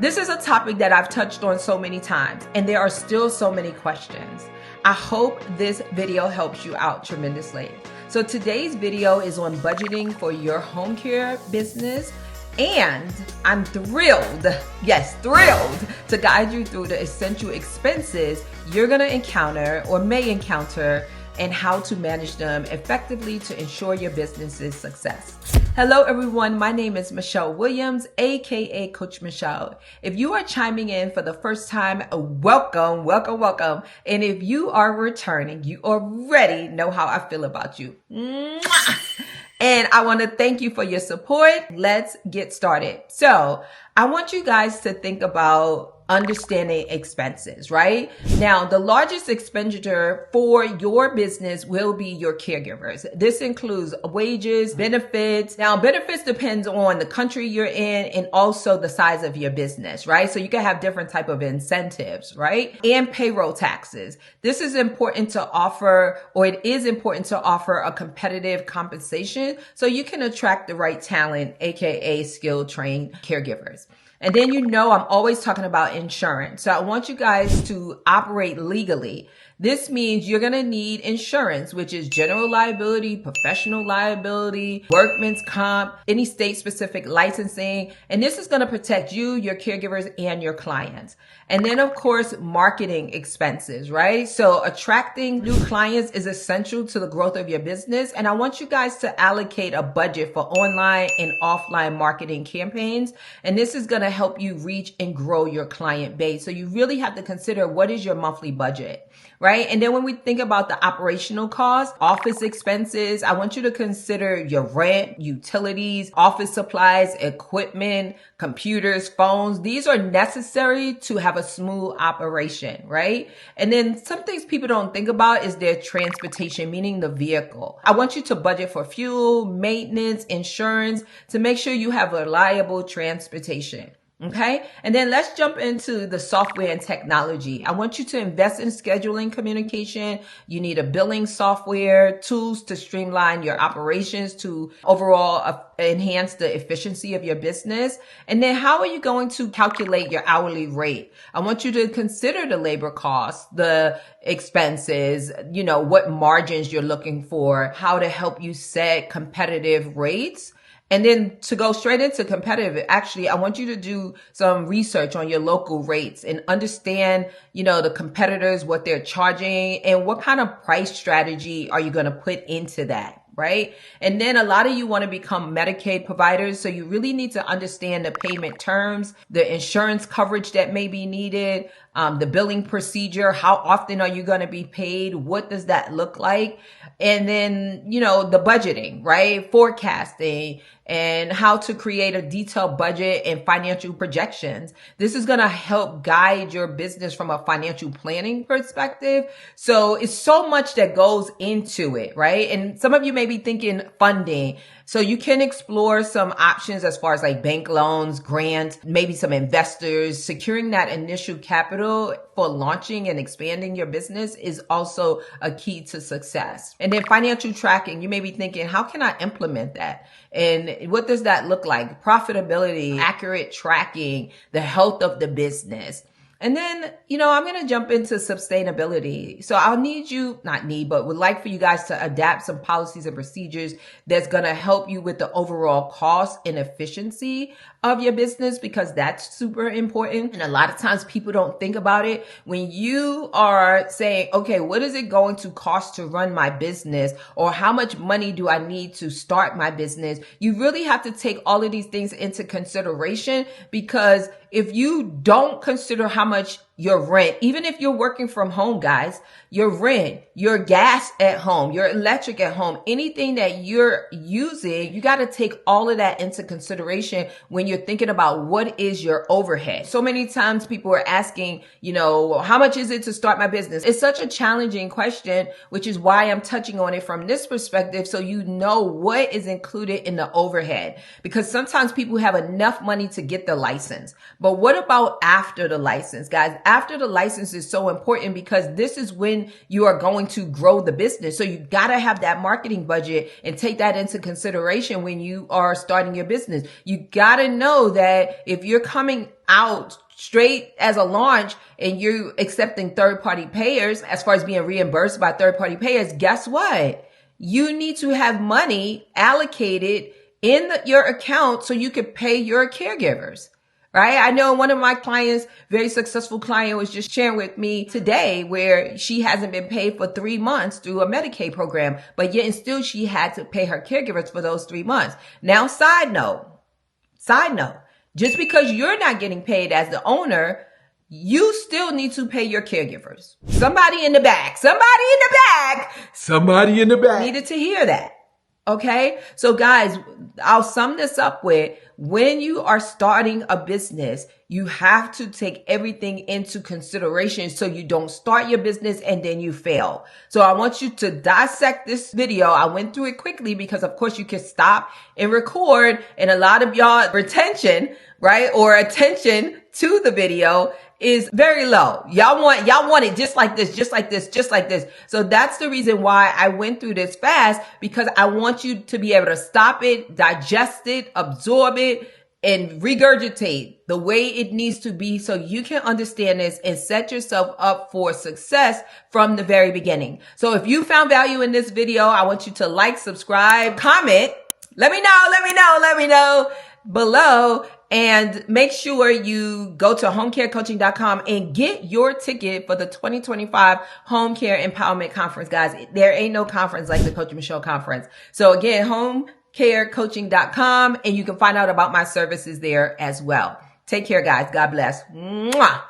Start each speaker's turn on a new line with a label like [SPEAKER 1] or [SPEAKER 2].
[SPEAKER 1] This is a topic that I've touched on so many times, and there are still so many questions. I hope this video helps you out tremendously. So today's video is on budgeting for your home care business, and I'm thrilled, yes, thrilled to guide you through the essential expenses you're gonna encounter or may encounter and how to manage them effectively to ensure your business's success. Hello everyone, my name is Michele Williams, aka Coach Michele. If you are chiming in for the first time, welcome, welcome, welcome. And if you are returning, you already know how I feel about you. Mwah! And I want to thank you for your support. Let's get started. So I want you guys to think about understanding expenses, right? Now, the largest expenditure for your business will be your caregivers. This includes wages, benefits. Now, benefits depends on the country you're in and also the size of your business, right? So you can have different type of incentives, right? And payroll taxes. This is important to offer, or it is important to offer a competitive compensation so you can attract the right talent, aka skilled trained caregivers. And then I'm always talking about insurance. So I want you guys to operate legally. This means you're going to need insurance, which is general liability, professional liability, workman's comp, any state-specific licensing. And this is going to protect you, your caregivers, and your clients. And then, of course, marketing expenses, right? So attracting new clients is essential to the growth of your business. And I want you guys to allocate a budget for online and offline marketing campaigns. And this is going to help you reach and grow your client base. So you really have to consider what is your monthly budget, right? And then when we think about the operational costs, office expenses, I want you to consider your rent, utilities, office supplies, equipment, computers, phones. These are necessary to have a smooth operation, right? And then some things people don't think about is their transportation, meaning the vehicle. I want you to budget for fuel, maintenance, insurance to make sure you have reliable transportation. Okay. And then let's jump into the software and technology. I want you to invest in scheduling communication. You need a billing software, tools to streamline your operations to overall enhance the efficiency of your business. And then how are you going to calculate your hourly rate? I want you to consider the labor costs, the expenses, what margins you're looking for, how to help you set competitive rates. And then to go straight into competitive, actually, I want you to do some research on your local rates and understand, the competitors, what they're charging and what kind of price strategy are you going to put into that, right? And then a lot of you want to become Medicaid providers. So you really need to understand the payment terms, the insurance coverage that may be needed, the billing procedure, how often are you going to be paid? What does that look like? And then, the budgeting, right? Forecasting and how to create a detailed budget and financial projections. This is going to help guide your business from a financial planning perspective. So it's so much that goes into it, right? And some of you may be thinking funding. So you can explore some options as far as like bank loans, grants, maybe some investors. Securing that initial capital for launching and expanding your business is also a key to success. And then financial tracking, you may be thinking, how can I implement that? And what does that look like? Profitability, accurate tracking, the health of the business. And then, I'm going to jump into sustainability. So I'll would like for you guys to adapt some policies and procedures that's going to help you with the overall cost and efficiency of your business, because that's super important. And a lot of times people don't think about it. When you are saying, okay, what is it going to cost to run my business, or how much money do I need to start my business? You really have to take all of these things into consideration, because if you don't consider how much your rent, even if you're working from home, guys, your rent, your gas at home, your electric at home, anything that you're using, you got to take all of that into consideration when you're thinking about what is your overhead. So many times people are asking, how much is it to start my business? It's such a challenging question, which is why I'm touching on it from this perspective. So you know what is included in the overhead, because sometimes people have enough money to get the license. But what about after the license, guys? after the license is so important because this is when you are going to grow the business. So you got to have that marketing budget and take that into consideration when you are starting your business. You got to know that if you're coming out straight as a launch and you're accepting third-party payers as far as being reimbursed by third-party payers, guess what? You need to have money allocated in your account so you could pay your caregivers. Right? I know one of my clients, very successful client, was just sharing with me today where she hasn't been paid for 3 months through a Medicaid program, but yet and still she had to pay her caregivers for those 3 months. Now, side note, just because you're not getting paid as the owner, you still need to pay your caregivers. Somebody in the back needed to hear that. Okay. So guys, I'll sum this up with, when you are starting a business, you have to take everything into consideration so you don't start your business and then you fail. So I want you to dissect this video. I went through it quickly because of course you can stop and record, and a lot of y'all retention, right? Or attention to the video is very low. Y'all want it just like this, just like this, just like this. So that's the reason why I went through this fast, because I want you to be able to stop it, digest it, absorb it, and regurgitate the way it needs to be so you can understand this and set yourself up for success from the very beginning. So if you found value in this video, I want you to like, subscribe, comment. Let me know below. And make sure you go to homecarecoaching.com and get your ticket for the 2025 Home Care Empowerment Conference, guys. There ain't no conference like the Coach Michele conference. So again, homecarecoaching.com, and you can find out about my services there as well. Take care, guys. God bless. Mwah.